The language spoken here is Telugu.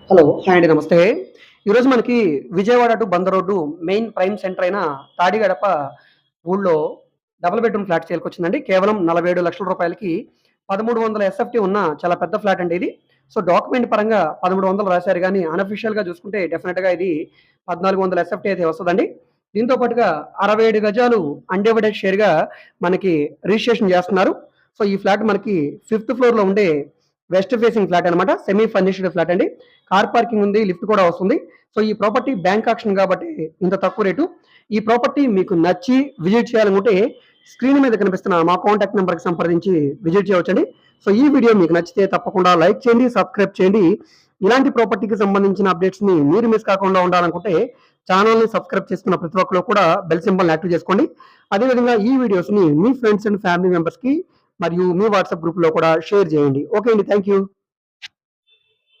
హలో. హాయ్ అండి. నమస్తే. ఈరోజు మనకి Vijayawada to Bandar road main prime centre అయిన తాడిగడప ఊళ్ళో డబుల్ బెడ్‌రూమ్ ఫ్లాట్ సేల్‌కొచ్చిందండి. కేవలం రూ. 47,00,000కి 1300 ఎస్ఎఫ్‌టీ ఉన్న చాలా పెద్ద ఫ్లాట్ అండి ఇది. సో, డాక్యుమెంట్ పరంగా 1300 రాశారు గానీ, అన్‌అఫిషియల్‌గా చూసుకుంటే డెఫినిట్‌గా ఇది 1400 ఎస్ఎఫ్‌టీ అయితే వస్తదండి. దీంతో పాటుగా 67 గజాలు అన్‌డివైడెడ్ షేర్‌గా మనకి రిజిస్ట్రేషన్ చేస్తున్నారు. సో, ఈ ఫ్లాట్ మనకి ఫిఫ్త్ ఫ్లోర్‌లో ఉండే వెస్ట్ ఫేసింగ్ ఫ్లాట్ అనమాట. సెమీ ఫర్నిష్డ్ ఫ్లాట్ అండి. కార్ పార్కింగ్ ఉంది. లిఫ్ట్ కూడా వస్తుంది. సో, ఈ ప్రాపర్టీ బ్యాంక్ ఆక్షన్ కాబట్టి ఇంత తక్కువ రేటు. ఈ ప్రాపర్టీ మీకు నచ్చి విజిట్ చేయాలనుకుంటే స్క్రీన్ మీద కనిపిస్తున్న మా కాంటాక్ట్ నంబర్‌కి సంప్రదించి విజిట్ చేయవచ్చండి. సో, ఈ వీడియో మీకు నచ్చితే తప్పకుండా లైక్ చేయండి, సబ్స్క్రైబ్ చేయండి. ఇలాంటి ప్రాపర్టీకి సంబంధించిన అప్డేట్స్‌ని మీరు మిస్ కాకుండా ఉండాలనుకుంటే ఛానెల్‌ని సబ్స్క్రైబ్ చేసుకున్న ప్రతి ఒక్కరు కూడా బెల్ సింబల్‌ని యాక్టివ్ చేసుకోండి. అదేవిధంగా ఈ వీడియోస్‌ని మీ ఫ్రెండ్స్ అండ్ ఫ్యామిలీ మెంబర్స్‌కి మరియు మీ వాట్సాప్ గ్రూప్‌లో కూడా షేర్ చేయండి. ఓకే అండి. Thank you.